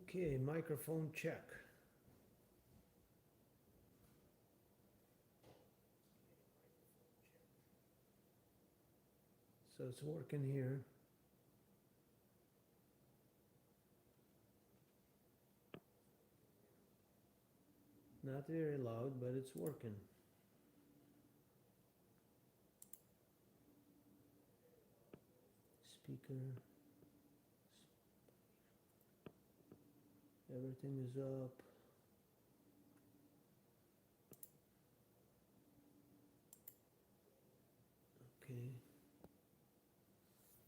Okay, microphone check. So it's working here. Not very loud, but it's working. Speaker. Everything is up. Okay.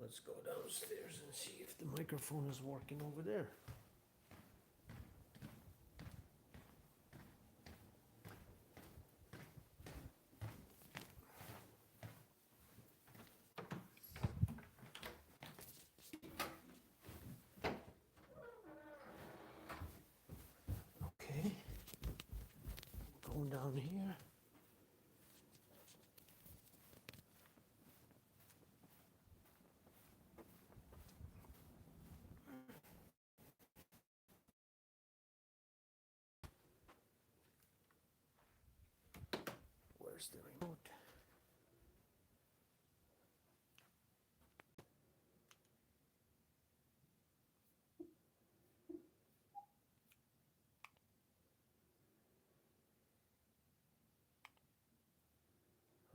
Let's go downstairs and see if the microphone is working over there. Okay. Going down here. Where's the remote?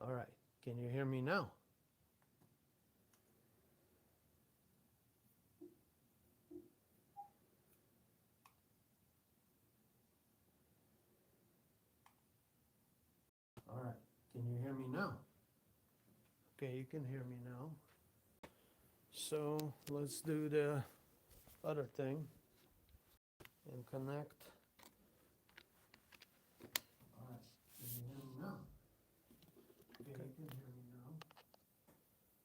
All right. Can you hear me now? All right. Can you hear me now? Okay, you can hear me now. So let's do the other thing and connect. All right. Can you hear me now? Okay, you can hear me now.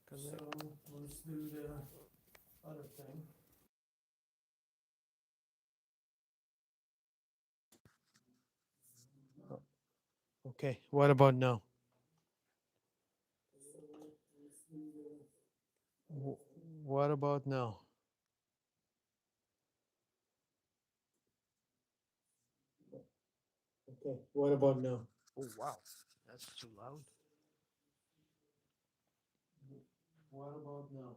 So let's do the other thing. Okay, what about now? What about now? Okay, what about now? Oh, wow, that's too loud. What about now?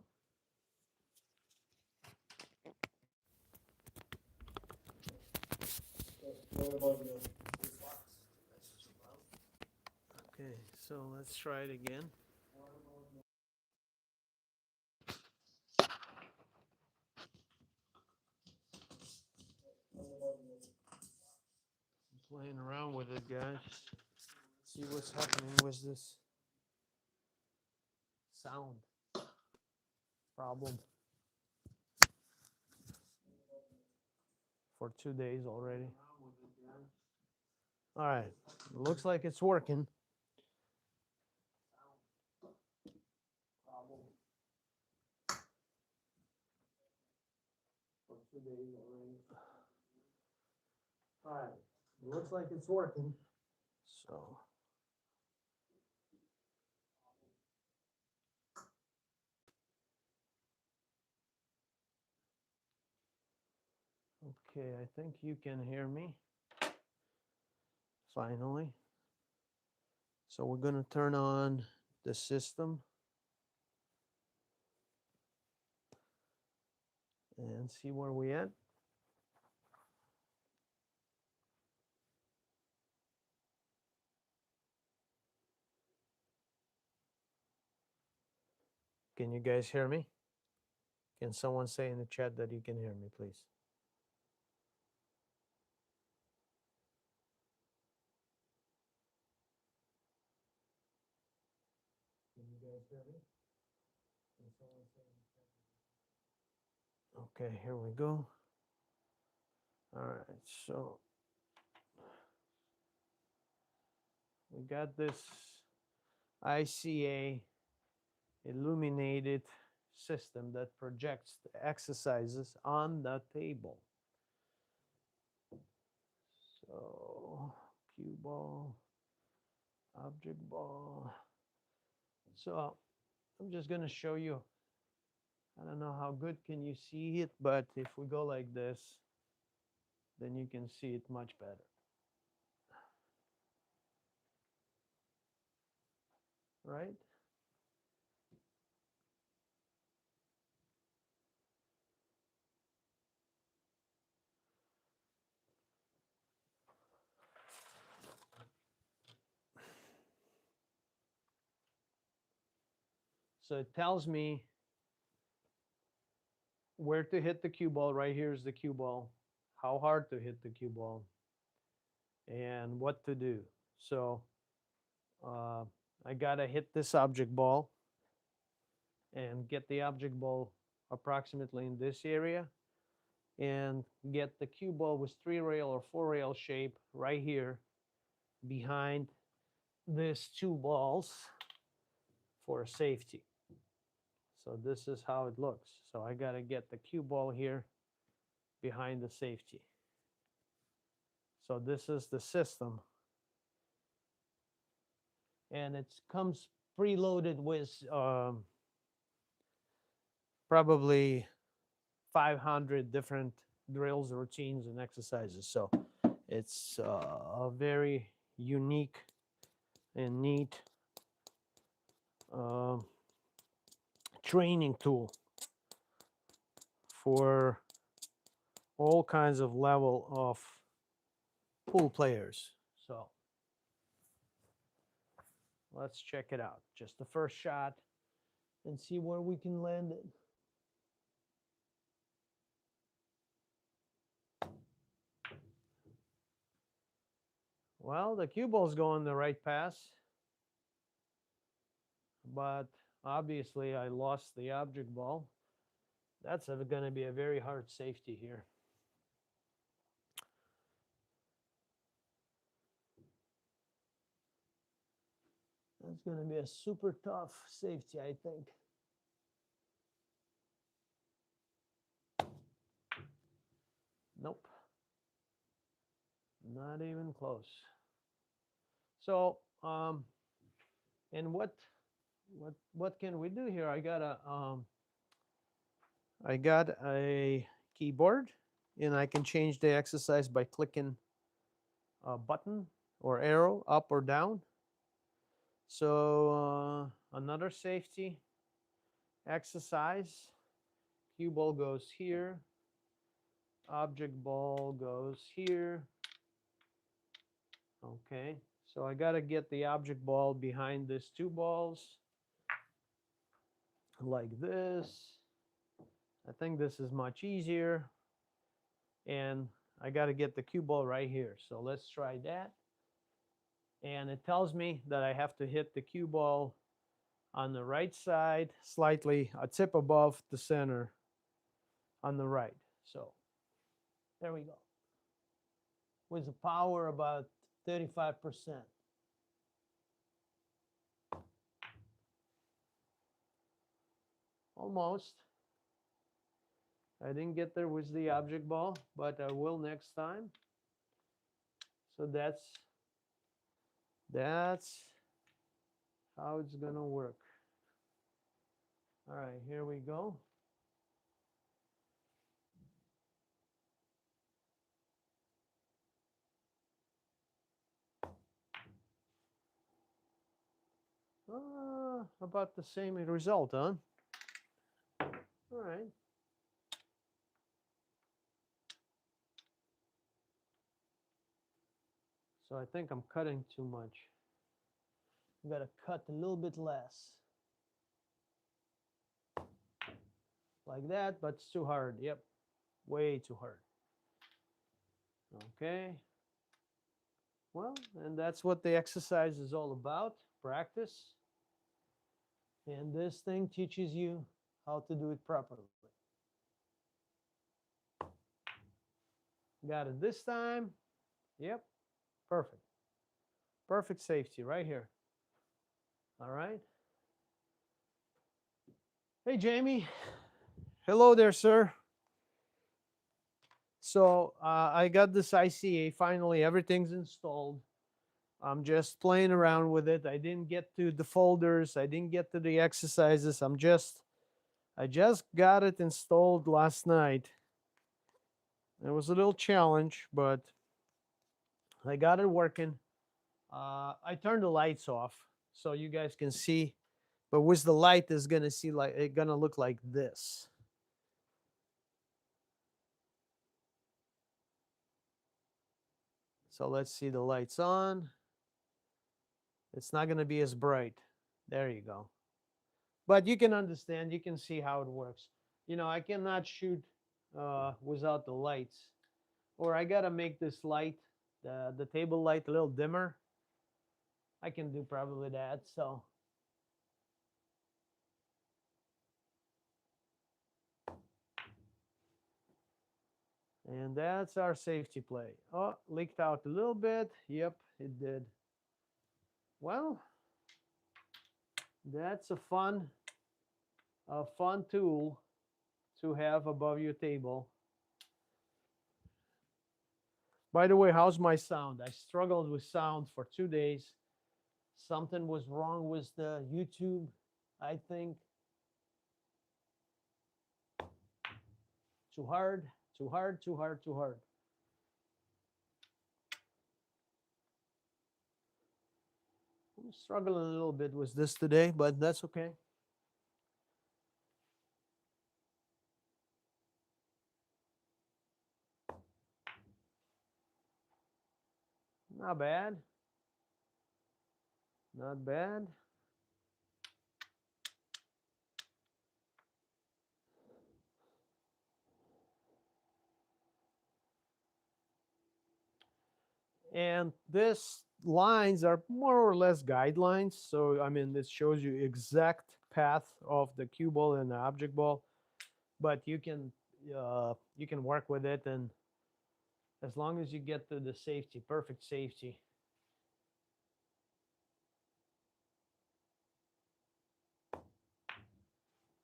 What about now? That's too loud. Okay, so let's try it again. I'm playing around with it, guys. See what's happening with this sound problem for 2 days already. All right, looks like it's working. Problem for 2 days already. All right, looks like it's working. So. Okay, I think you can hear me. Finally. So we're going to turn on the system and see where we at. Can you guys hear me? Can someone say in the chat that you can hear me, please? Can you guys hear me? Can someone say in the chat? Okay, here we go. All right, so we got this ICA illuminated system that projects the exercises on the table. So, cue ball, object ball. So I'm just going to show you. I don't know how good can you see it, but if we go like this, then you can see it much better. Right? So it tells me where to hit the cue ball. Right here is the cue ball, how hard to hit the cue ball, and what to do. So uh, I gotta hit this object ball and get the object ball approximately in this area, and get the cue ball with 3-rail or 4-rail shape right here behind these two balls for safety. So this is how it looks. So I gotta get the cue ball here behind the safety. So this is the system, and it comes preloaded with probably 500 different drills, routines, and exercises. So it's a very unique and neat uh, training tool for all kinds of level of pool players. So let's check it out. Just the first shot and see where we can land it. Well, the cue ball's going the right pass, but obviously I lost the object ball. That's going to be a very hard safety here. That's going to be a super tough safety, I think. Nope. Not even close. So, and what can we do here? I got a keyboard, and I can change the exercise by clicking a button or arrow up or down. So another safety exercise. Cue ball goes here. Object ball goes here. Okay, so I got to get the object ball behind these two balls like this. I think this is much easier. And I got to get the cue ball right here. So let's try that. And it tells me that I have to hit the cue ball on the right side, slightly a tip above the center on the right. So there we go. With a power about 35%. Almost. I didn't get there with the object ball, but I will next time. So that's how it's gonna work. All right, here we go. About the same result, huh? All right. So I think I'm cutting too much. I gotta cut a little bit less. Like that, but it's too hard. Yep, way too hard. Okay. Well, and that's what the exercise is all about, practice. And this thing teaches you how to do it properly. Got it this time. Yep, perfect. Perfect safety right here. All right. Hey, Jamie. Hello there, sir. So I got this ICA. Finally, everything's installed. I'm just playing around with it. I didn't get to the folders. I didn't get to the exercises. I just got it installed last night. It was a little challenge, but I got it working. I turned the lights off so you guys can see, but with the light is gonna see like it gonna look like this. So let's see the lights on. It's not gonna be as bright. There you go. But you can understand, you can see how it works. I cannot shoot without the lights, or I gotta make this light, the table light, a little dimmer. I can do probably that. So, and that's our safety play. Oh, leaked out a little bit. Yep, it did. Well, that's a fun tool to have above your table. By the way, how's my sound? I struggled with sound for 2 days. Something was wrong with the YouTube, I think. Too hard, too hard, too hard, too hard. I'm struggling a little bit with this today, but that's okay. Not bad. Not bad. And this lines are more or less guidelines. So, I mean, this shows you exact path of the cue ball and the object ball, but you can work with it, and as long as you get to the safety, perfect safety.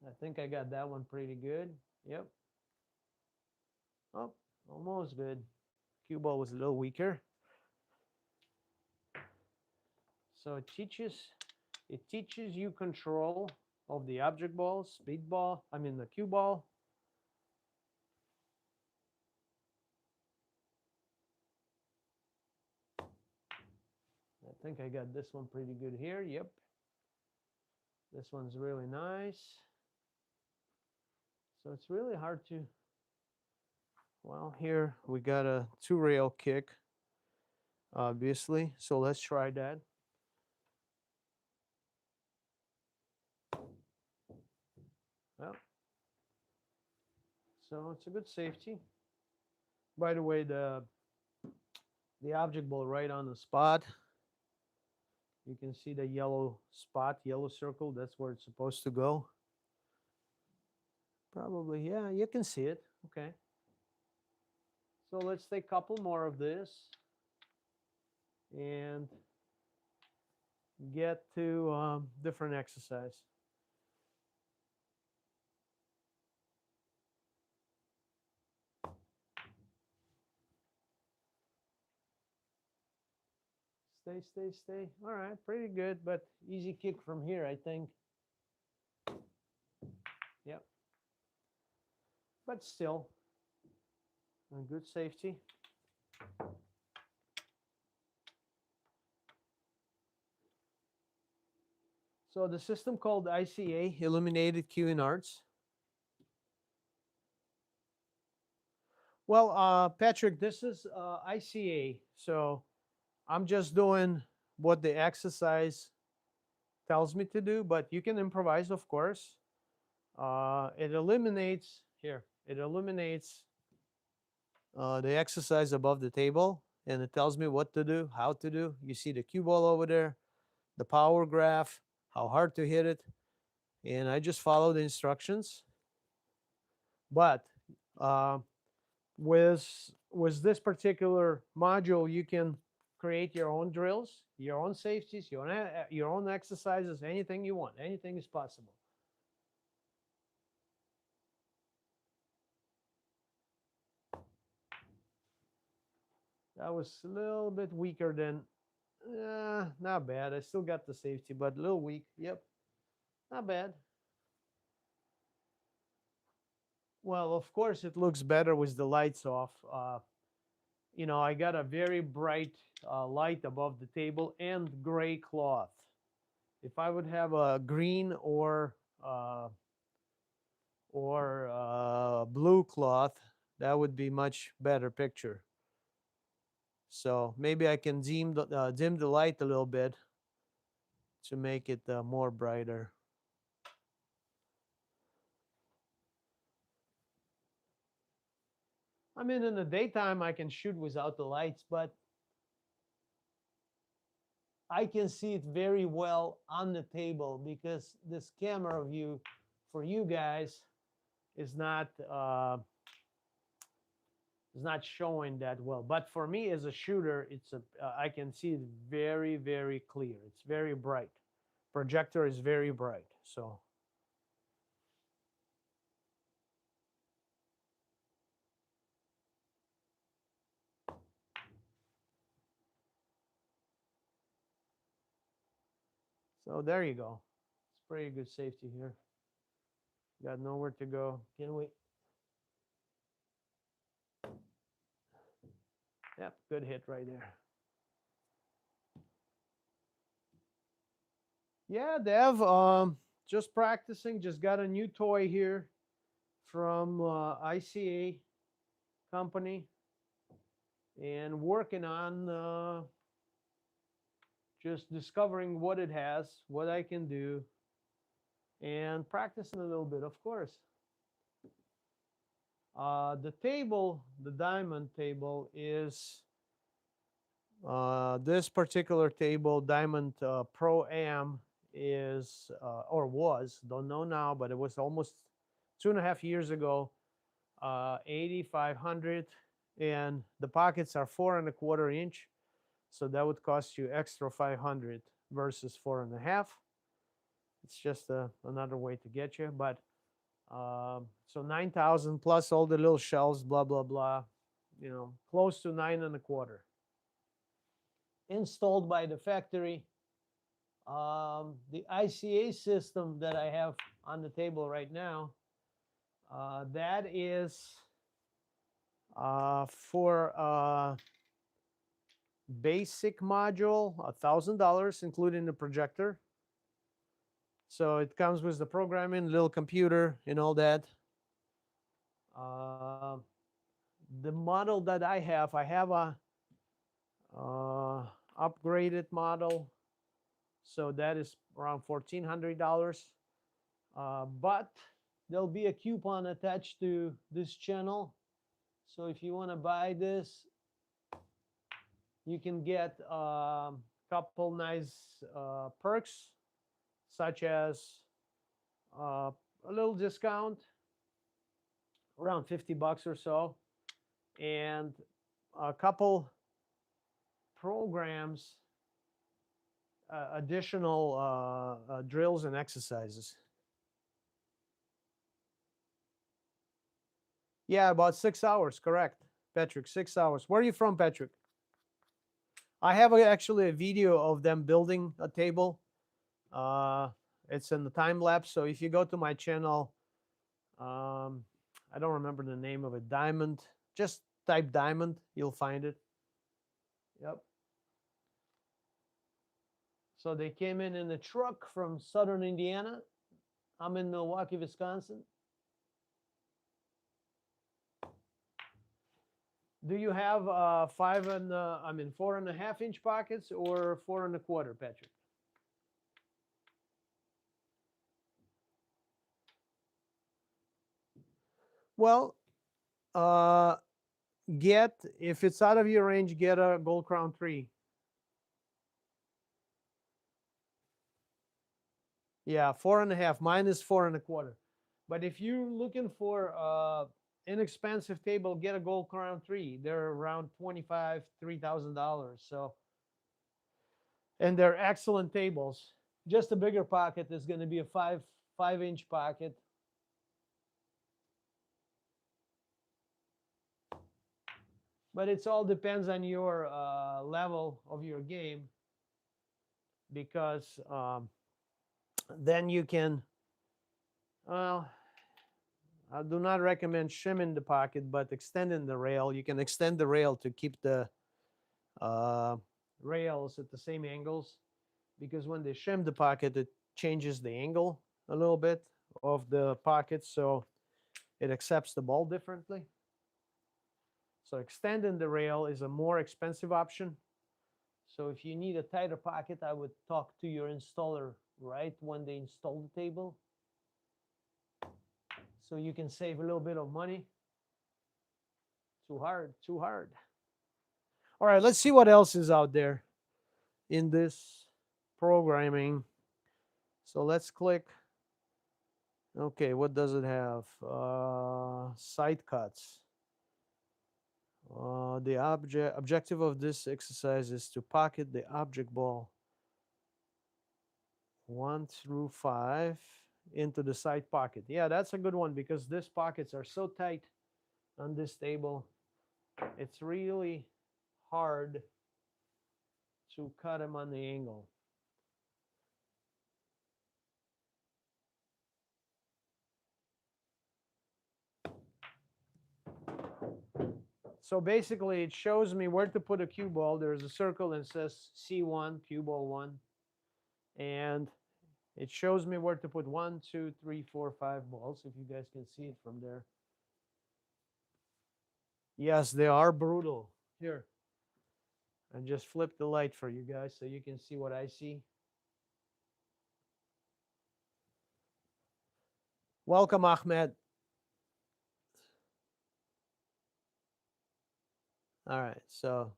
I think I got that one pretty good. Yep. Oh, almost good. Cue ball was a little weaker. So it teaches you control of the object ball, speed ball, I mean the cue ball. I think I got this one pretty good here. Yep. This one's really nice. So it's really hard to, well, here we got a 2-rail kick, obviously. So let's try that. Well, so it's a good safety. By the way, the object ball right on the spot. You can see the yellow spot, yellow circle. That's where it's supposed to go. Probably, yeah, you can see it. Okay. So let's take a couple more of this and get to different exercise. Stay, stay, stay. All right, pretty good, but easy kick from here, I think. Yep. But still, a good safety. So the system called ICA, Illuminated Cueing Arts. Well, Patrick, this is ICA. So I'm just doing what the exercise tells me to do, but you can improvise, of course. It eliminates here. It eliminates the exercise above the table, and it tells me what to do, how to do. You see the cue ball over there, the power graph, how hard to hit it, and I just follow the instructions. But uh, with this particular module, you can create your own drills, your own safeties, your own exercises, anything you want. Anything is possible. That was a little bit weaker than, not bad. I still got the safety, but a little weak. Yep, not bad. Well, of course, it looks better with the lights off. You know, I got a very bright light above the table and gray cloth. If I would have a green uh, or blue cloth, that would be much better picture. So maybe I can dim the light a little bit to make it more brighter. I mean, in the daytime, I can shoot without the lights, but I can see it very well on the table because this camera view for you guys is not showing that well. But for me as a shooter, I can see it very, very clear. It's very bright. Projector is very bright. So there you go. It's pretty good safety here. Got nowhere to go. Can we? Yep, good hit right there. Yeah, Dev, just practicing. Just got a new toy here from ICA company and working on just discovering what it has, what I can do, and practicing a little bit, of course. The table, the diamond table, is this particular table, Diamond Pro Am, is or was, don't know now, but it was almost 2.5 years ago, 8,500, and the pockets are 4.25 inch, so that would cost you extra 500 versus 4.5. It's just another way to get you, but so 9,000 plus all the little shelves, blah blah blah, close to 9.25. Installed by the factory. The ICA system that I have on the table right now, that is for basic module, $1,000, including the projector. So it comes with the programming, little computer, and all that. Uh, the model that I have a upgraded model, so that is around $1,400. But there'll be a coupon attached to this channel. So if you want to buy this, you can get a couple nice perks, such as a little discount, around 50 bucks or so, and a couple programs, additional drills and exercises. Yeah, about 6 hours, correct, Patrick, 6 hours. Where are you from, Patrick? I have actually a video of them building a table. It's in the time lapse. So if you go to my channel, I don't remember the name of it. Diamond. Just type diamond. You'll find it. Yep. So they came in a truck from southern Indiana. I'm in Milwaukee, Wisconsin. Do you have 4.5 inch pockets or 4.25, Patrick? Well, if it's out of your range, get a Gold Crown 3. Yeah, 4.5. Mine is 4.25. But if you're looking for inexpensive table, get a Gold Crown 3. They're around $3,000. So, and they're excellent tables. Just a bigger pocket is going to be a 5-inch pocket. But it all depends on your level of your game, because then you can, well, I do not recommend shimming the pocket, but extending the rail. You can extend the rail to keep the uh, rails at the same angles, because when they shim the pocket, it changes the angle a little bit of the pocket, so it accepts the ball differently. So extending the rail is a more expensive option. So if you need a tighter pocket, I would talk to your installer right when they install the table, so you can save a little bit of money. Too hard, too hard. All right, let's see what else is out there in this programming. So let's click. Okay, what does it have? Side cuts. The objective of this exercise is to pocket the object ball 1 through 5 into the side pocket. Yeah, that's a good one, because these pockets are so tight on this table. It's really hard to cut them on the angle. So basically, it shows me where to put a cue ball. There's a circle and says C1, cue ball 1. And it shows me where to put 1, 2, 3, 4, 5 balls, if you guys can see it from there. Yes, they are brutal. Here, I just flipped the light for you guys so you can see what I see. Welcome, Ahmed. All right, so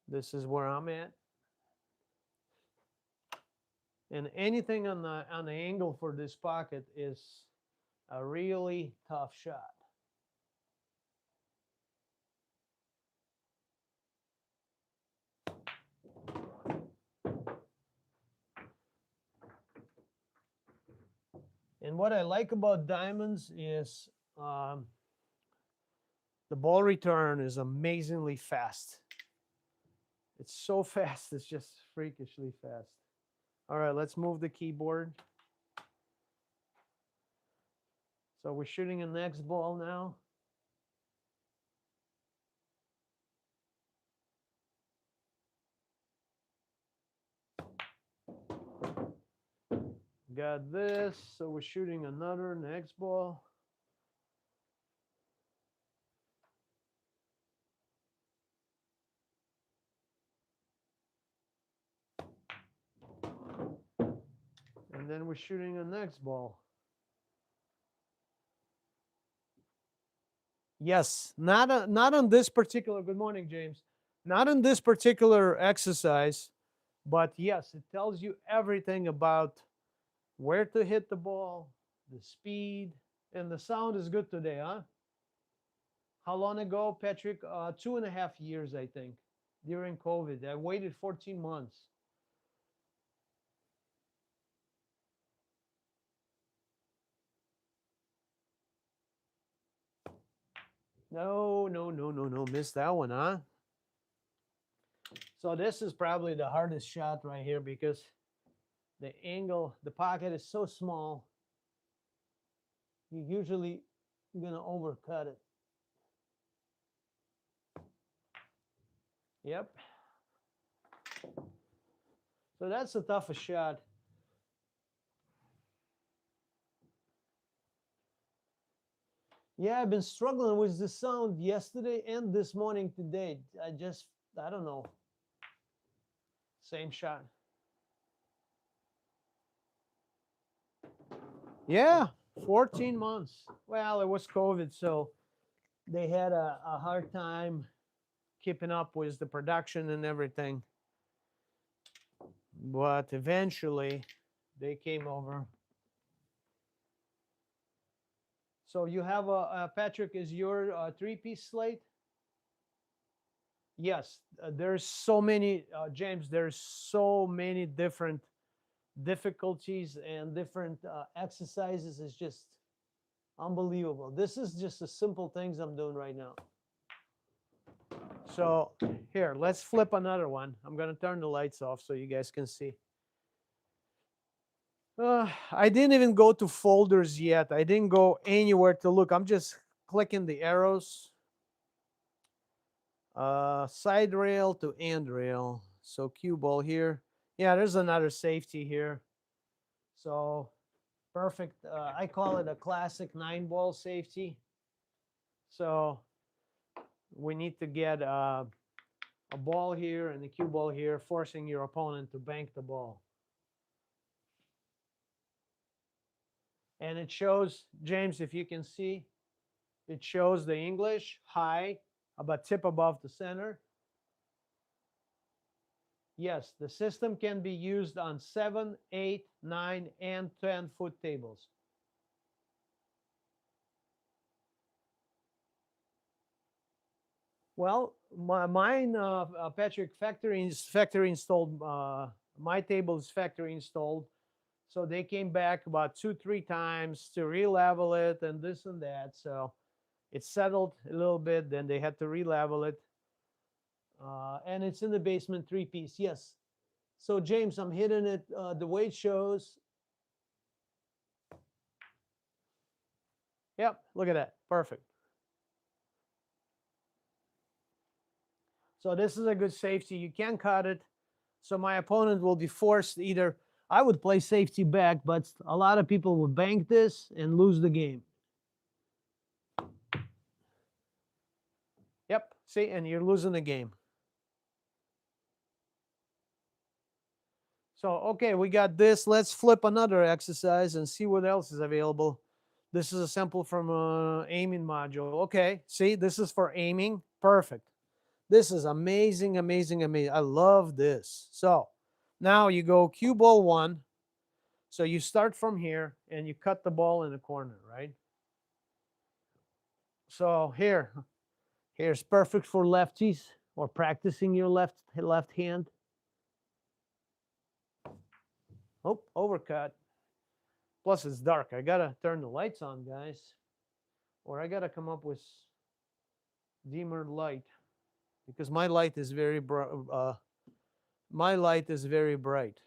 this is where I'm at. And anything on the angle for this pocket is a really tough shot. And what I like about diamonds is the ball return is amazingly fast. It's so fast, it's just freakishly fast. All right, let's move the keyboard. So we're shooting a next ball now. Got this, so we're shooting another next ball. And then we're shooting a next ball. Yes, not on this particular, good morning, James. Not on this particular exercise, but yes, it tells you everything about where to hit the ball, the speed, and the sound is good today, huh? How long ago, Patrick? 2.5 years, I think, during COVID. I waited 14 months. No, no, no, no, no. Missed that one, huh? So this is probably the hardest shot right here, because the angle, the pocket is so small. You're usually gonna overcut it. Yep. So that's the toughest shot. Yeah, I've been struggling with the sound yesterday and this morning today. I don't know. Same shot. Yeah, 14 months. Well, it was COVID, so they had a hard time keeping up with the production and everything. But eventually, they came over. So you have Patrick, is your three-piece slate? Yes, there's so many, James, there's so many different difficulties and different exercises. It's just unbelievable. This is just the simple things I'm doing right now. So here, let's flip another one. I'm going to turn the lights off so you guys can see. I didn't even go to folders yet. I didn't go anywhere to look. I'm just clicking the arrows. Side rail to end rail. So cue ball here. Yeah, there's another safety here. So perfect. I call it a classic 9-ball safety. So we need to get a ball here and a cue ball here, forcing your opponent to bank the ball. And it shows, James, if you can see, it shows the English high, about tip above the center. Yes, the system can be used on 7, 8, 9, and 10-foot tables. Well, mine, Patrick, factory installed. My table is factory installed. So they came back about 2, 3 times to re-level it and this and that. So it settled a little bit. Then they had to re-level it. And it's in the basement 3-piece. Yes. So James, I'm hitting it the way it shows. Yep. Look at that. Perfect. So this is a good safety. You can cut it. So my opponent will be forced either. I would play safety back, but a lot of people would bank this and lose the game. Yep. See, and you're losing the game. So, okay, we got this. Let's flip another exercise and see what else is available. This is a sample from aiming module. Okay, see, this is for aiming. Perfect. This is amazing, amazing, amazing. I love this. So now you go cue ball 1. So you start from here and you cut the ball in the corner, right? So here's perfect for lefties or practicing your left hand. Oh, overcut. Plus it's dark. I gotta turn the lights on, guys. Or I gotta come up with dimmer light because my light is very bright. My light is very bright.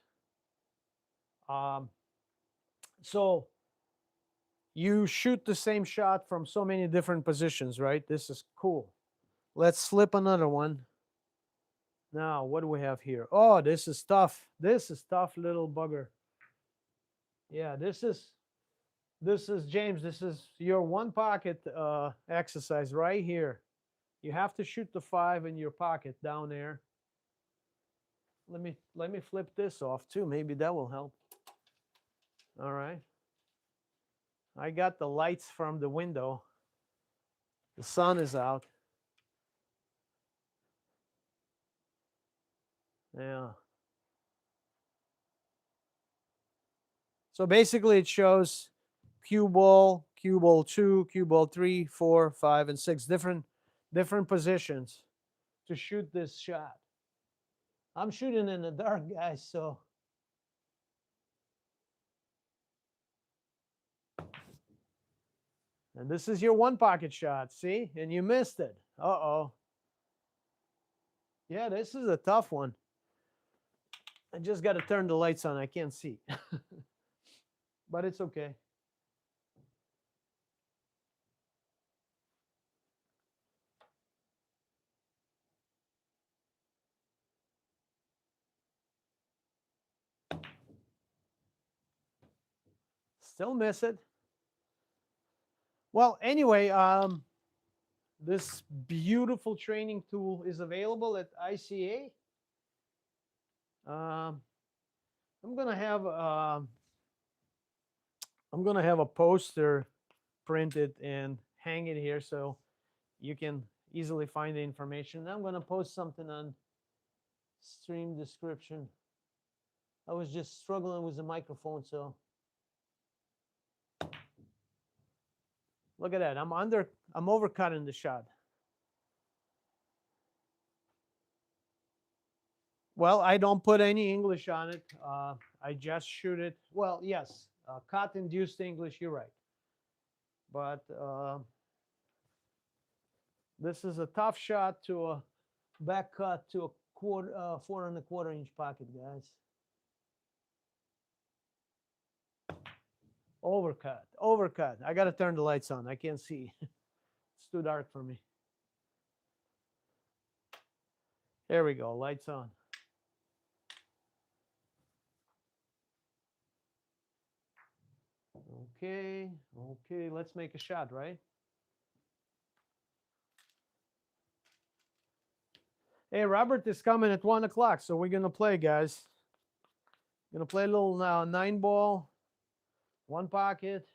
So you shoot the same shot from so many different positions, right? This is cool. Let's flip another one. Now, what do we have here? Oh, this is tough. This is tough, little bugger. Yeah, this is James. This is your one pocket exercise right here. You have to shoot the 5 in your pocket down there. Let me flip this off too. Maybe that will help. All right. I got the lights from the window. The sun is out. Yeah. So basically it shows cue ball 2, cue ball 3, 4, 5, and 6 different positions to shoot this shot. I'm shooting in the dark, guys, so and this is your one pocket shot, see? And you missed it. Uh-oh. Yeah, this is a tough one. I just got to turn the lights on. I can't see. But it's okay. Still miss it. Well, anyway, this beautiful training tool is available at ICA. I'm gonna have a poster printed and hang it here so you can easily find the information. I'm gonna post something on stream description. I was just struggling with the microphone, so look at that. I'm overcutting the shot. Well, I don't put any English on it. I just shoot it. Well, yes, cut-induced English, you're right. But this is a tough shot to a back cut to a 4 1/4 inch pocket, guys. Overcut, overcut. I gotta turn the lights on. I can't see. It's too dark for me. There we go. Lights on. Okay, okay. Let's make a shot, right? Hey, Robert is coming at 1 o'clock, so we're gonna play, guys. Gonna play a little 9-ball, one pocket.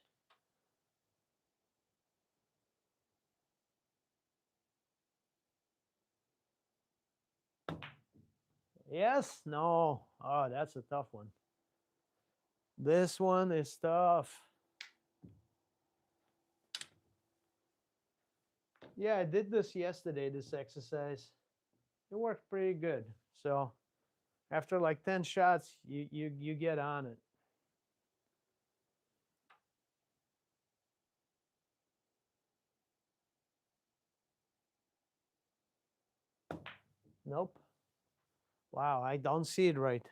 Yes? No. Oh, that's a tough one. This one is tough. Yeah, I did this yesterday, this exercise. It worked pretty good. So after like 10 shots, you get on it. Nope. Wow, I don't see it right.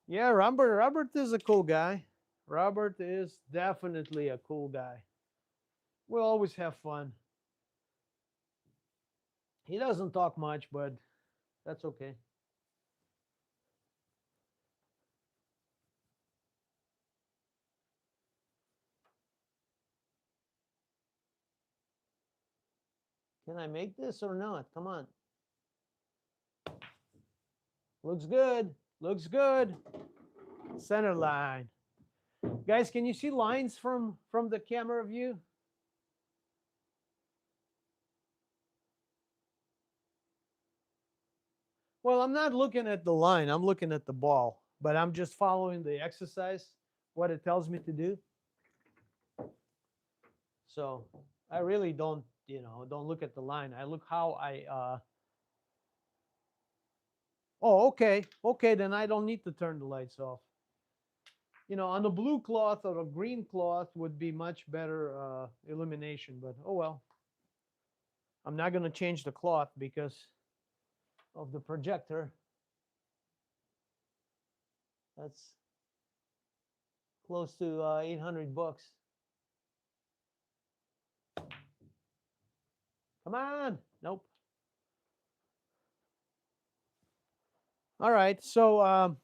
Yeah, Robert is a cool guy. Robert is definitely a cool guy. We'll always have fun. He doesn't talk much, but that's okay. Can I make this or not? Come on. Looks good. Looks good. Center line. Guys, can you see lines from the camera view? Well, I'm not looking at the line. I'm looking at the ball, but I'm just following the exercise, what it tells me to do. So I really don't, don't look at the line. I look how oh, okay. Okay, then I don't need to turn the lights off. On the blue cloth or a green cloth would be much better illumination, but oh well. I'm not going to change the cloth because of the projector. That's close to 800 bucks. Come on. Nope. All right. So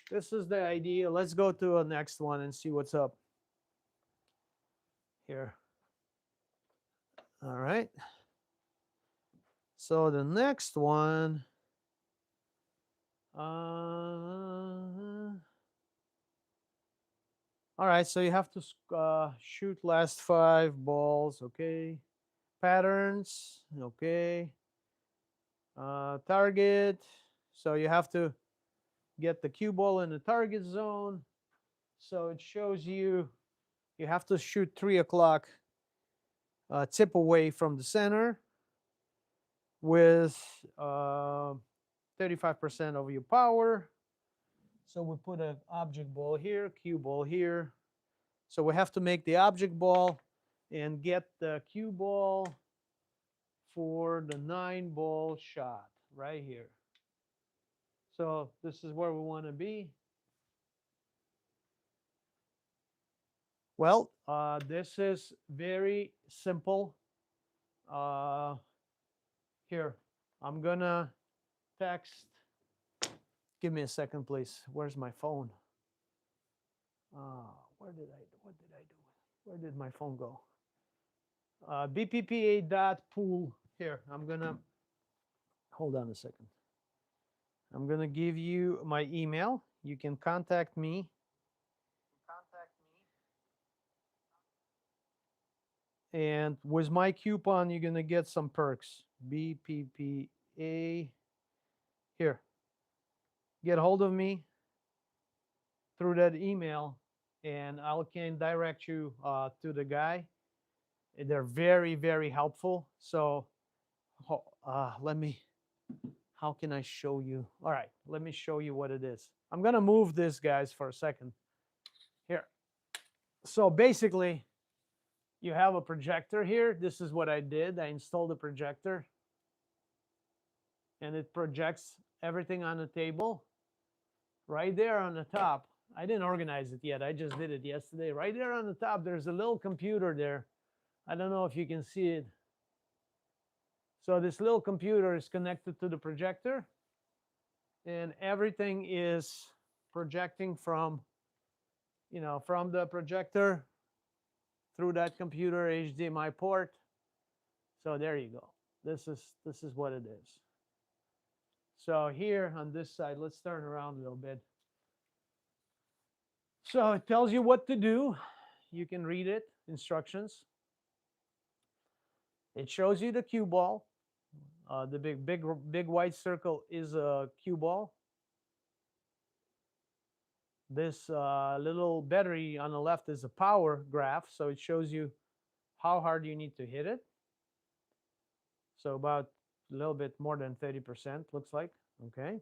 this is the idea. Let's go to the next one and see what's up here. All right. So the next one. All right. So you have to shoot last 5 balls. Okay. Patterns. Okay. Target. So you have to get the cue ball in the target zone. So it shows you have to shoot 3 o'clock tip away from the center with 35% of your power. So we put an object ball here, cue ball here. So we have to make the object ball and get the cue ball for the 9-ball shot right here. So this is where we want to be. Well, this is very simple. Here, I'm gonna text. Give me a second, please. Where's my phone? What did I do? Where did my phone go? BPPA.pool. Here, I'm gonna, hold on a second. I'm gonna give you my email. You can contact me. And with my coupon, you're gonna get some perks. BPPA. Here, get hold of me through that email, and I can direct you to the guy. They're very, very helpful. So let me, how can I show you? All right, let me show you what it is. I'm gonna move this, guys, for a second. Here. So basically, you have a projector here. This is what I did. I installed a projector, and it projects everything on the table. Right there on the top, I didn't organize it yet. I just did it yesterday. Right there on the top, there's a little computer there. I don't know if you can see it. So this little computer is connected to the projector, and everything is projecting from, from the projector through that computer HDMI port. So there you go. This is what it is. So here on this side, let's turn around a little bit. So it tells you what to do. You can read it, instructions. It shows you the cue ball. The big white circle is a cue ball. This little battery on the left is a power graph, so it shows you how hard you need to hit it. So about a little bit more than 30%, looks like. Okay.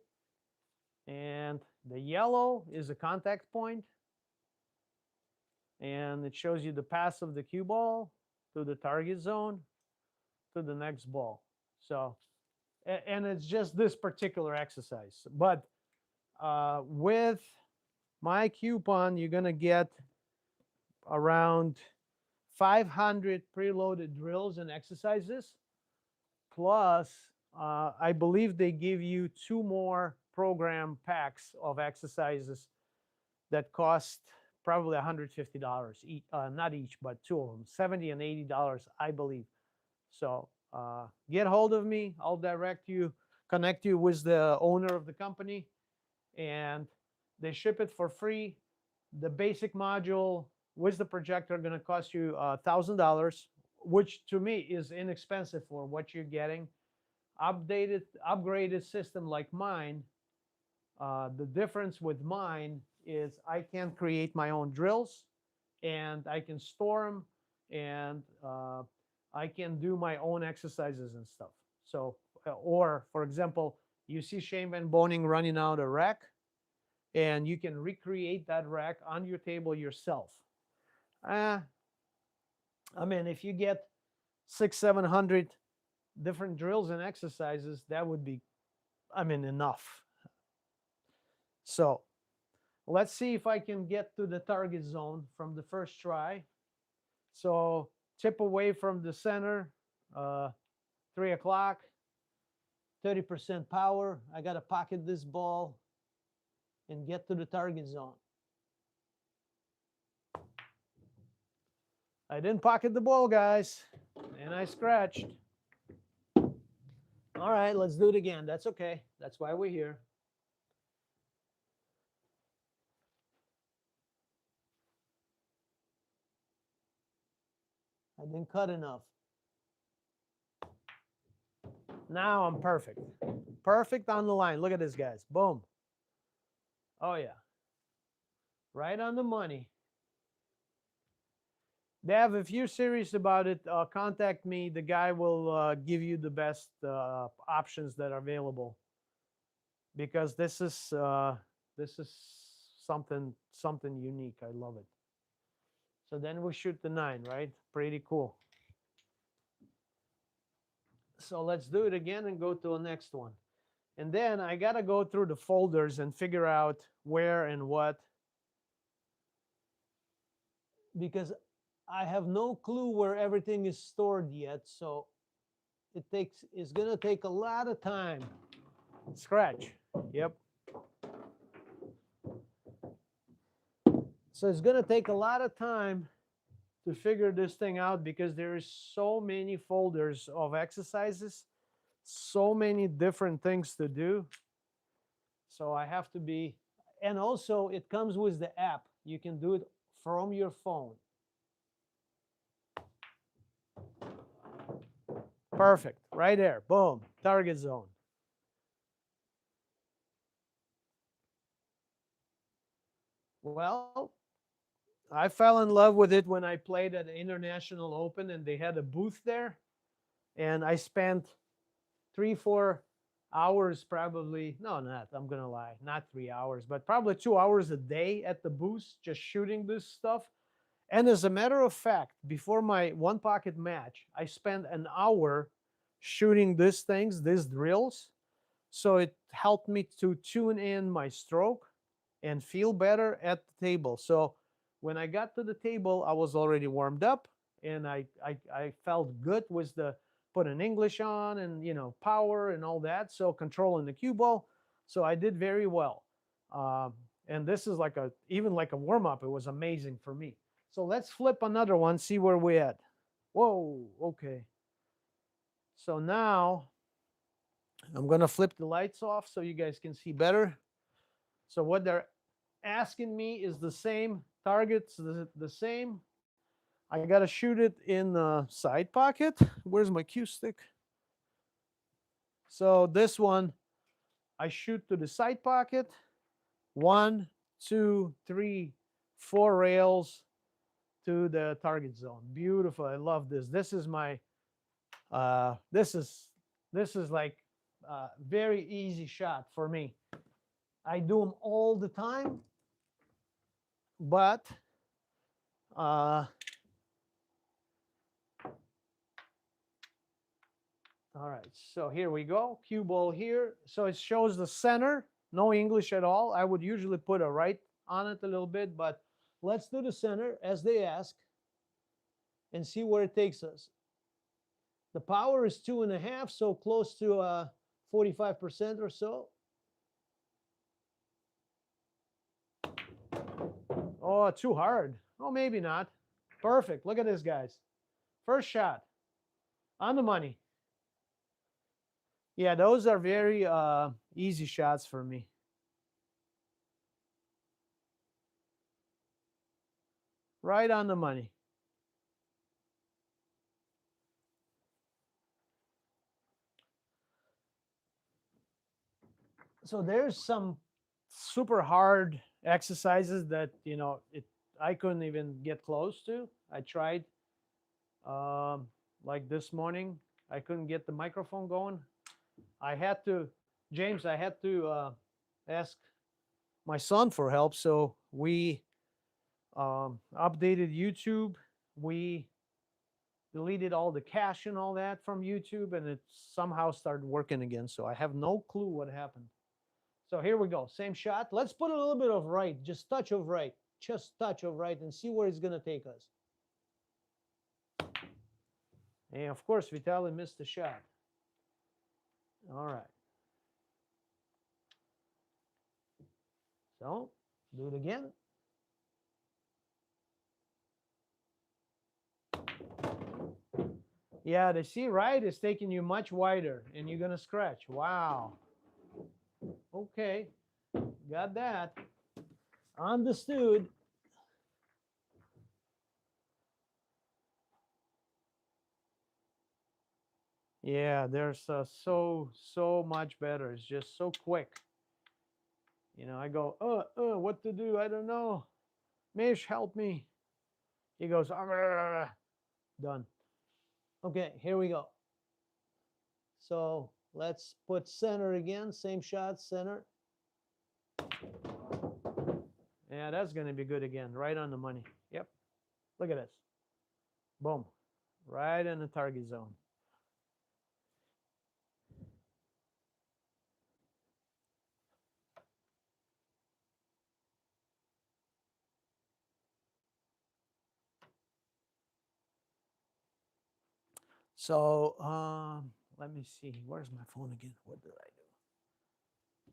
And the yellow is a contact point, and it shows you the pass of the cue ball to the target zone to the next ball. So, and it's just this particular exercise. But with my coupon, you're gonna get around 500 preloaded drills and exercises. Plus, I believe they give you 2 more program packs of exercises that cost probably $150 each, not each, but 2 of them, $70 and $80, I believe. So get hold of me. I'll direct you, connect you with the owner of the company, and they ship it for free. The basic module with the projector are going to cost you $1,000, which to me is inexpensive for what you're getting. Upgraded system like mine. The difference with mine is I can create my own drills, and I can store them, and I can do my own exercises and stuff. So, or for example, you see Shane Van Boning running out a rack, and you can recreate that rack on your table yourself. I mean, if you get 600-700 different drills and exercises, that would be, enough. So let's see if I can get to the target zone from the first try. So tip away from the center, 3 o'clock, 30% power. I got to pocket this ball and get to the target zone. I didn't pocket the ball, guys, and I scratched. All right, let's do it again. That's okay. That's why we're here. I didn't cut enough. Now I'm perfect. Perfect on the line. Look at this, guys. Boom. Oh, yeah. Right on the money. Dev, if you're serious about it, contact me. The guy will give you the best options that are available, because this is something unique. I love it. So then we shoot the 9, right? Pretty cool. So let's do it again and go to the next one. And then I got to go through the folders and figure out where and what, because I have no clue where everything is stored yet. So it's going to take a lot of time. Scratch. Yep. So it's going to take a lot of time to figure this thing out, because there is so many folders of exercises, so many different things to do. So I have to be, and also it comes with the app. You can do it from your phone. Perfect. Right there. Boom. Target zone. Well, I fell in love with it when I played at the International Open, and they had a booth there. And I spent 3-4 hours, probably, no, not, I'm going to lie, not 3 hours, but probably 2 hours a day at the booth, just shooting this stuff. And as a matter of fact, before my one pocket match, I spent an hour shooting these things, these drills. So it helped me to tune in my stroke. and feel better at the table. So when I got to the table, I was already warmed up, and I felt good with the put an English on, and power and all that. So controlling the cue ball. So I did very well. Um, and this is like even like a warm up. It was amazing for me. So let's flip another one, see where we're at. Whoa, okay. So now I'm gonna flip the lights off so you guys can see better. So what they're asking me is the same targets, the same. I gotta shoot it in the side pocket. Where's my cue stick? So this one, I shoot to the side pocket. 1, 2, 3, 4 rails to the target zone. Beautiful. I love this. This is my this is like very easy shot for me. I do them all the time, but uh, all right. So here we go. Cue ball here. So it shows the center. No English at all. I would usually put a right on it a little bit, but let's do the center as they ask and see where it takes us. The power is 2.5, so close to 45% or so. Oh, too hard. Oh, maybe not. Perfect. Look at this, guys. First shot on the money. Yeah, those are very easy shots for me. Right on the money. So there's some super hard exercises that I couldn't even get close to. I tried, um, like this morning. I couldn't get the microphone going. I had to, James. I had to ask my son for help. So we updated YouTube. We deleted all the cache and all that from YouTube, and it somehow started working again. So I have no clue what happened. So here we go. Same shot. Let's put a little bit of right, just touch of right, just touch of right, and see where it's going to take us. And of course, Vitaly missed the shot. All right. So do it again. Yeah, the see right is taking you much wider, and you're going to scratch. Wow. Okay. Got that. Understood. Yeah, there's so much better. It's just so quick. I go, what to do? I don't know. Mish, help me. He goes, done. Okay, here we go. So let's put center again. Same shot, center. Yeah, that's going to be good again. Right on the money. Yep. Look at this. Boom. Right in the target zone. So let me see. Where's my phone again? What did I do?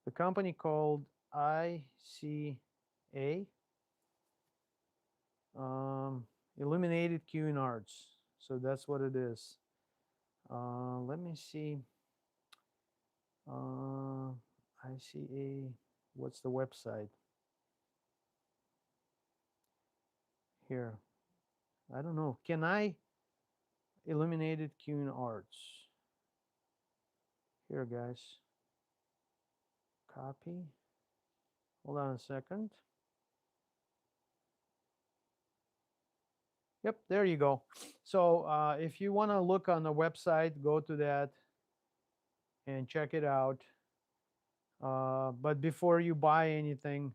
The company called ICA, Illuminated Queuing Arts. So that's what it is. Let me see. ICA, what's the website? Here. I don't know. Can I? Illuminated Queuing Arts. Here, guys. Copy. Hold on a second. Yep, there you go. So if you want to look on the website, go to that and check it out. But before you buy anything,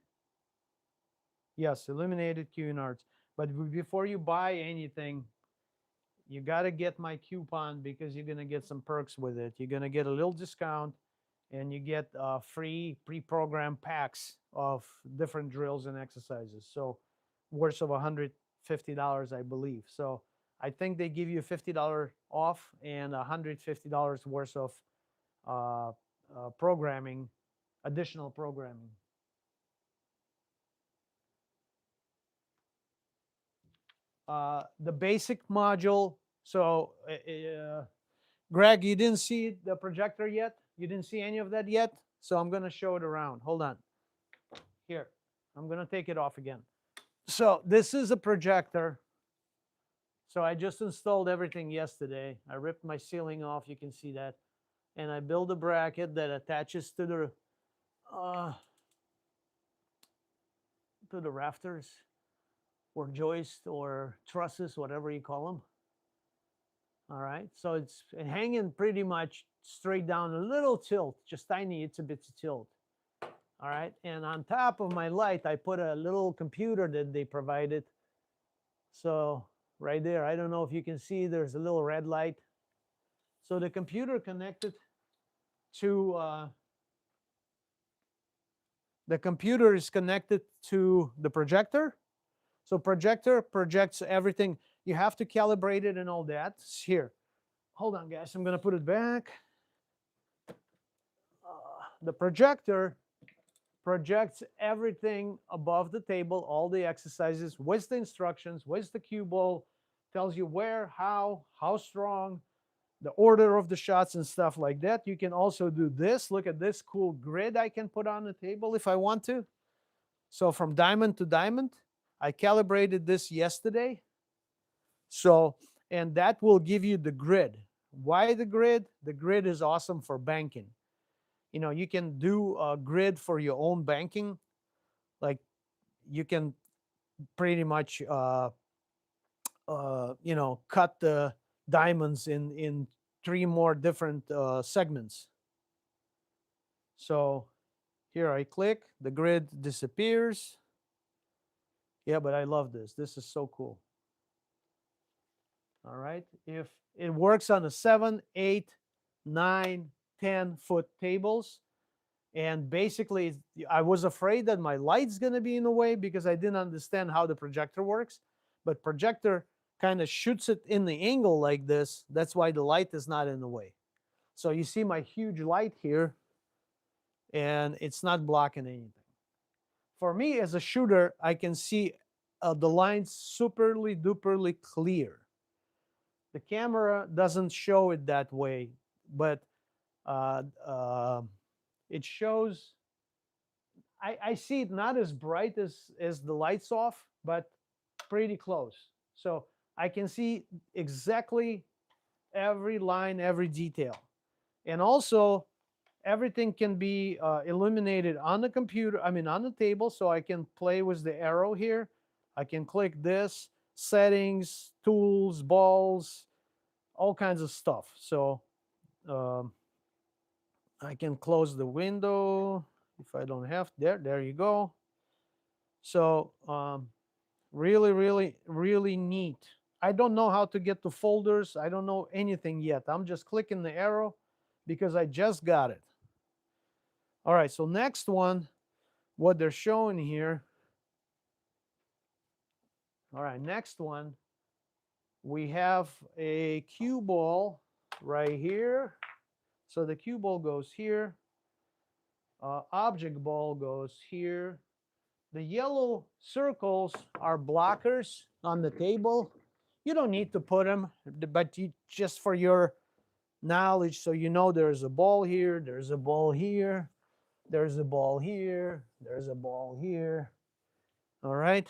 yes, Illuminated Queuing Arts. But before you buy anything, you got to get my coupon because you're going to get some perks with it. You're going to get a little discount, and you get free pre-programmed packs of different drills and exercises. So worth of $150, I believe. So I think they give you $50 off and $150 worth of uh, programming, additional programming. The basic module. So, Greg, you didn't see the projector yet? You didn't see any of that yet? So I'm going to show it around. Hold on. Here, I'm going to take it off again. So this is a projector. So I just installed everything yesterday. I ripped my ceiling off. You can see that. And I built a bracket that attaches uh, to the rafters or joist or trusses, whatever you call them. All right, so it's hanging pretty much straight down, a little tilt, just tiny, it's a bit tilt. All right, and on top of my light, I put a little computer that they provided. So right there, I don't know if you can see, there's a little red light. So the computer connected to, the computer is connected to the projector. So projector projects everything. You have to calibrate it and all that. Here, hold on, guys. I'm going to put it back. The projector projects everything above the table, all the exercises with the instructions, with the cue ball, tells you where, how strong, the order of the shots and stuff like that. You can also do this. Look at this cool grid I can put on the table if I want to. So from diamond to diamond, I calibrated this yesterday. So, and that will give you the grid. Why the grid? The grid is awesome for banking. You know, you can do a grid for your own banking. Like you can pretty much, you know, cut the diamonds in 3 more different segments. So here I click, the grid disappears. Yeah, but I love this. This is so cool. All right. If it works on a 7, 8, 9, 10-foot tables. And basically, I was afraid that my light's going to be in the way because I didn't understand how the projector works. But projector kind of shoots it in the angle like this. That's why the light is not in the way. So you see my huge light here, and it's not blocking anything. For me as a shooter, I can see the lines superly duperly clear. The camera doesn't show it that way, but it shows. I see it not as bright as the lights off, but pretty close. So I can see exactly every line, every detail. And also, everything can be illuminated on the computer, I mean, on the table, so I can play with the arrow here. I can click this, settings, tools, balls, all kinds of stuff. So I can close the window if I don't have, there you go. So really, really, really neat. I don't know how to get to folders. I don't know anything yet. I'm just clicking the arrow because I just got it. All right, so next one, what they're showing here. All right, next one, we have a cue ball right here. So the cue ball goes here. Object ball goes here. The yellow circles are blockers on the table. You don't need to put them, but you, just for your knowledge, so you know there's a ball here, there's a ball here, there's a ball here, there's a ball here. All right.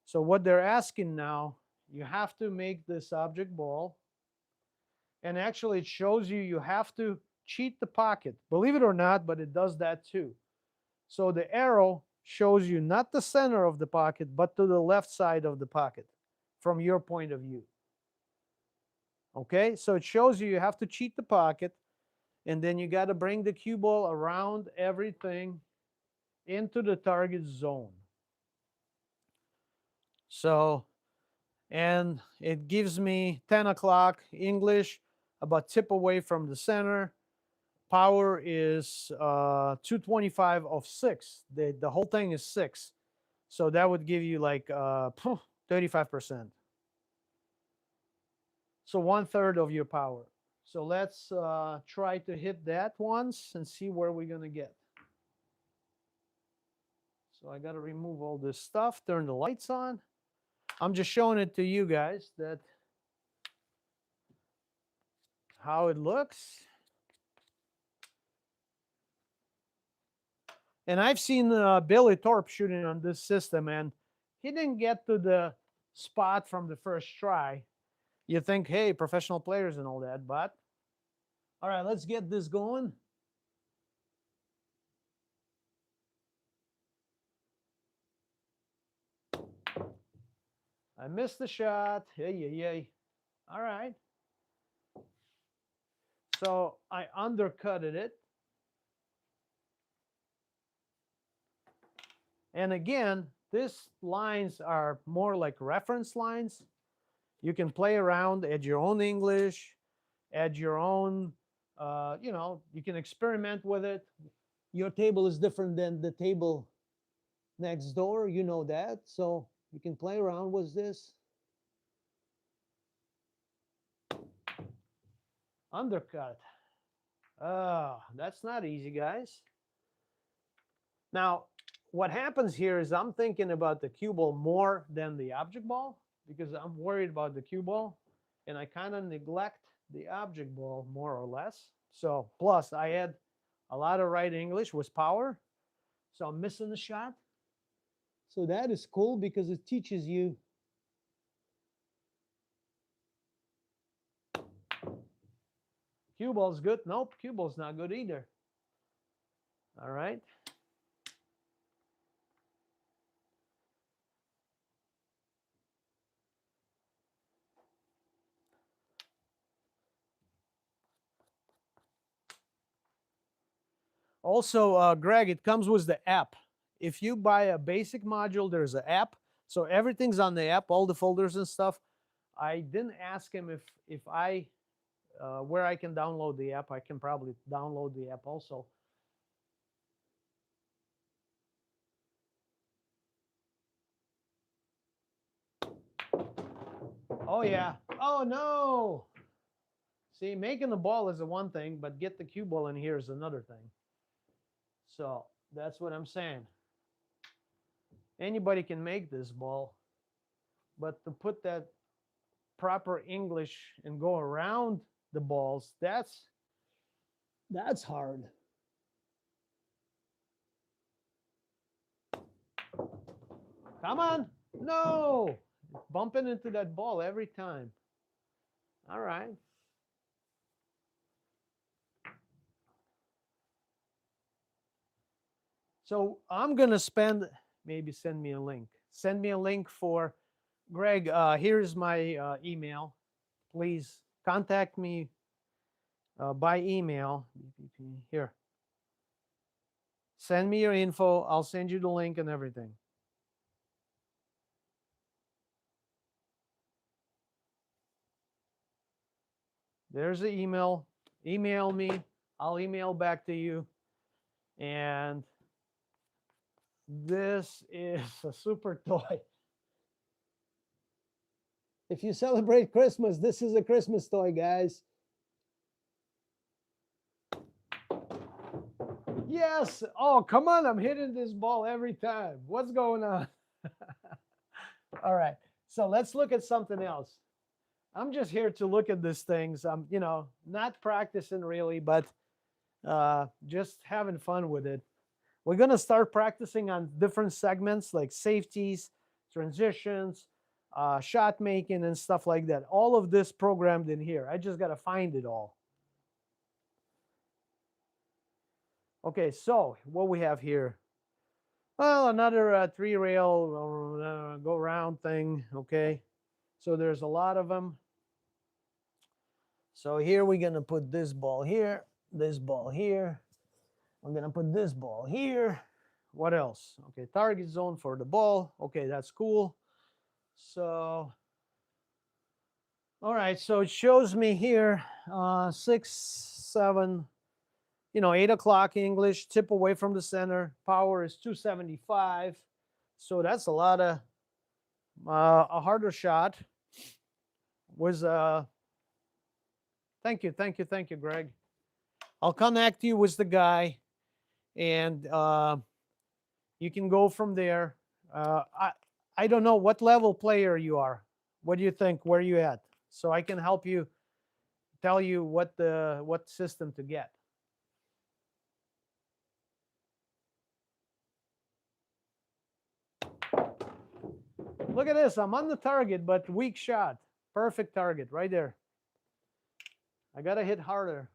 So what they're asking now, you have to make this object ball. And actually, it shows you you have to cheat the pocket. Believe it or not, but it does that too. So the arrow shows you not the center of the pocket, but to the left side of the pocket from your point of view. Okay, so it shows you you have to cheat the pocket, and then you got to bring the cue ball around everything into the target zone. So, and it gives me 10 o'clock English, about tip away from the center. power is 225 of 6. The whole thing is 6. So that would give you like 35%. So 1/3 of your power. So let's try to hit that once and see where we're going to get. So I got to remove all this stuff, turn the lights on. I'm just showing it to you guys that how it looks. And I've seen Billy Thorpe shooting on this system, and he didn't get to the spot from the first try. You think, hey, professional players and all that, but all right, let's get this going. I missed the shot. Hey. All right. So I undercutted it. And again, these lines are more like reference lines. You can play around, add your own English, add your own, you can experiment with it. Your table is different than the table next door. You know that. So you can play around with this. Undercut. Oh, that's not easy, guys. Now, what happens here is I'm thinking about the cue ball more than the object ball because I'm worried about the cue ball, and I kind of neglect the object ball more or less. So plus I had a lot of right English with power, so I'm missing the shot. So that is cool because it teaches you cue ball's good. Nope, cue ball's not good either. All right. Also, Greg, it comes with the app. If you buy a basic module, there's an app. So everything's on the app, all the folders and stuff. I didn't ask him if I where I can download the app. I can probably download the app also. Oh yeah. Oh no. See, making the ball is the one thing, but get the cue ball in here is another thing. So that's what I'm saying. Anybody can make this ball, but to put that proper English and go around the balls, that's hard. Come on. No. Bumping into that ball every time. All right. So I'm going to maybe send me a link. Send me a link for, Greg, here's my email. Please contact me by email. Here. Send me your info. I'll send you the link and everything. There's the email. Email me. I'll email back to you. And this is a super toy. If you celebrate Christmas, this is a Christmas toy, guys. Yes. Oh, come on. I'm hitting this ball every time. What's going on? All right. So let's look at something else. I'm just here to look at these things. I'm, not practicing really, but just having fun with it. We're going to start practicing on different segments like safeties, transitions, shot making, and stuff like that. All of this programmed in here. I just got to find it all. Okay, so what we have here. Well, another 3-rail go round thing. Okay, so there's a lot of them. So here we're going to put this ball here, this ball here. I'm going to put this ball here. What else? Okay, target zone for the ball. Okay, that's cool. So, all right, so it shows me here 6, 7, 8 o'clock English, tip away from the center. Power is 275. So that's a lot of, a harder shot was, thank you, Greg. I'll connect you with the guy, and you can go from there. I don't know what level player you are. What do you think? Where are you at? So I can help you, tell you what system to get. Look at this. I'm on the target, but weak shot. Perfect target right there. I got to hit harder.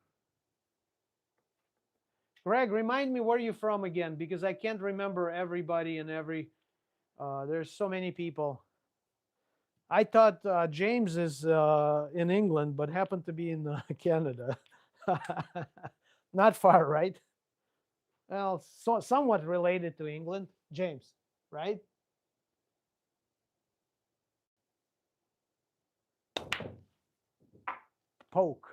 Greg, remind me where you're from again, because I can't remember everybody and there's so many people. I thought James is in England, but happened to be in Canada. Not far, right? Well, somewhat related to England. James, right? Poke.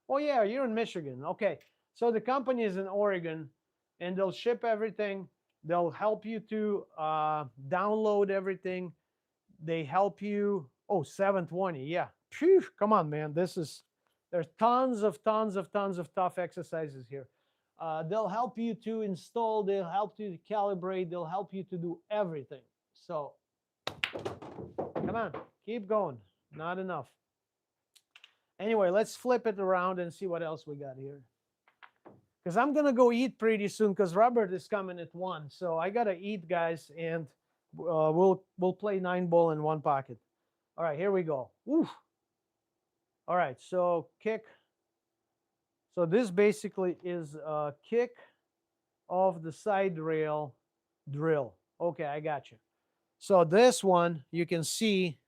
Oh, yeah, you're in Michigan. Okay. So the company is in Oregon, and they'll ship everything. They'll help you to download everything. They help you. Oh, 720. Yeah. Phew, come on, man. There's tons of tough exercises here. They'll help you to install. They'll help you to calibrate. They'll help you to do everything. So come on, keep going. Not enough. Anyway, let's flip it around and see what else we got here. Because I'm going to go eat pretty soon, because Robert is coming at 1. So I got to eat, guys, and we'll play 9-ball in one pocket. All right, here we go. Oof. All right, so kick. So this basically is a kick of the side rail drill. Okay, I got you. So this one, you can see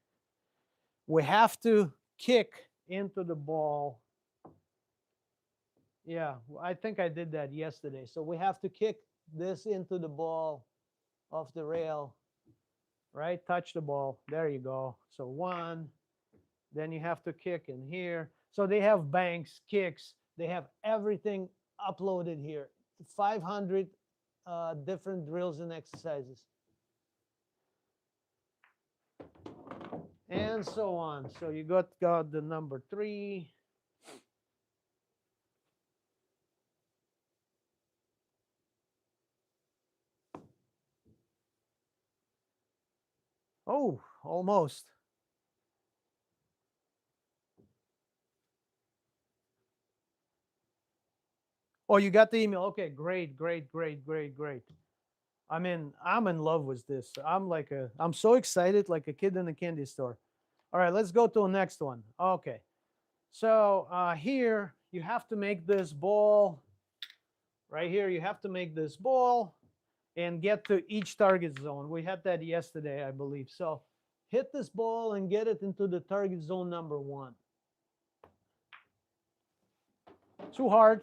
we have to kick into the ball. Yeah, I think I did that yesterday. So we have to kick this into the ball of the rail, right? Touch the ball. There you go. So 1, then you have to kick in here. So they have banks, kicks. They have everything uploaded here. 500 different drills and exercises. And so on. So you got the number 3. Oh, almost. Oh, you got the email. Okay, great. I'm in love with this. I'm so excited, like a kid in a candy store. All right, let's go to the next one. Okay. So here you have to make this ball. Right here, you have to make this ball and get to each target zone. We had that yesterday, I believe. So hit this ball and get it into the target zone number 1. Too hard.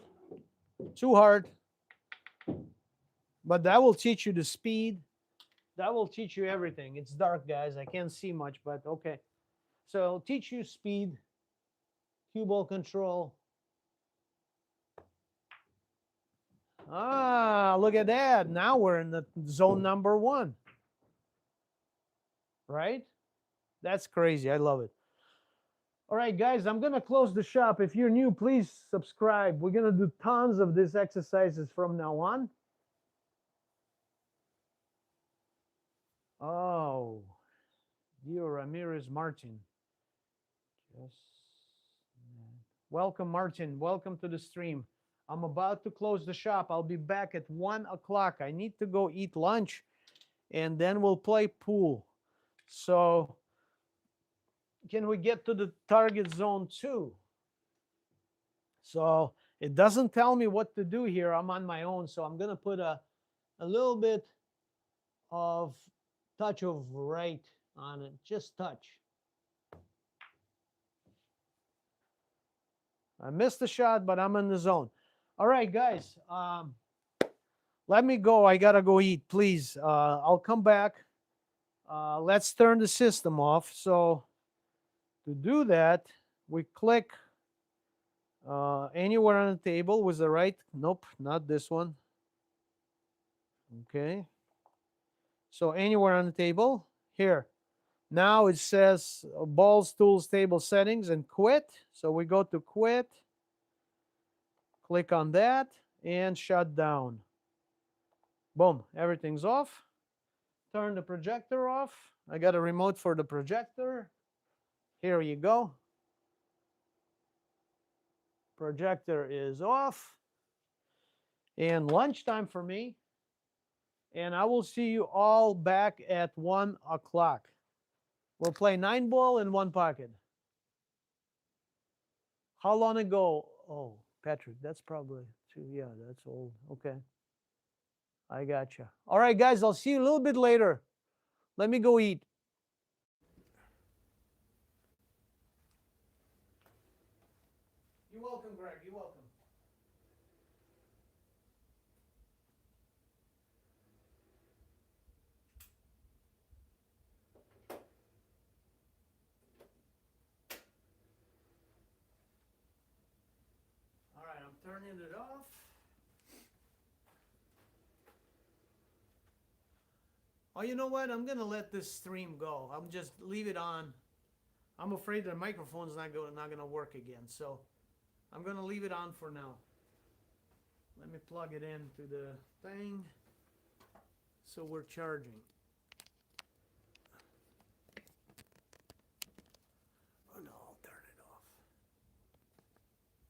But that will teach you the speed. That will teach you everything. It's dark, guys. I can't see much, but okay. So it'll teach you speed, cue ball control. Ah, look at that. Now we're in the zone number 1. Right? That's crazy. I love it. All right, guys, I'm going to close the shop. If you're new, please subscribe. We're going to do tons of these exercises from now on. Oh, Dio Ramirez Martin. Welcome, Martin. Welcome to the stream. I'm about to close the shop. I'll be back at 1 o'clock. I need to go eat lunch, and then we'll play pool. So can we get to the target zone 2? So it doesn't tell me what to do here. I'm on my own. So I'm going to put a little bit of touch of right on it. Just touch. I missed the shot, but I'm in the zone. All right, guys. Let me go. I got to go eat, please. I'll come back. Let's turn the system off. So to do that, we click Anywhere on the table was the right. Nope, not this one. Okay. So anywhere on the table. Here. Now it says balls, tools, table settings, and quit. So we go to quit. Click on that and shut down. Boom, everything's off. Turn the projector off. I got a remote for the projector. Here you go. Projector is off. And lunchtime for me. And I will see you all back at 1 o'clock. We'll play 9-ball in one pocket. How long ago? Oh, Patrick, that's probably two. Yeah, that's old. Okay. I gotcha. All right, guys, I'll see you a little bit later. Let me go eat. You're welcome, Greg. You're welcome. All right, I'm turning it off. Oh, you know what? I'm gonna let this stream go. I'm just leave it on. I'm afraid the microphone's not gonna work again, so I'm gonna leave it on for now. Let me plug it into the thing so we're charging.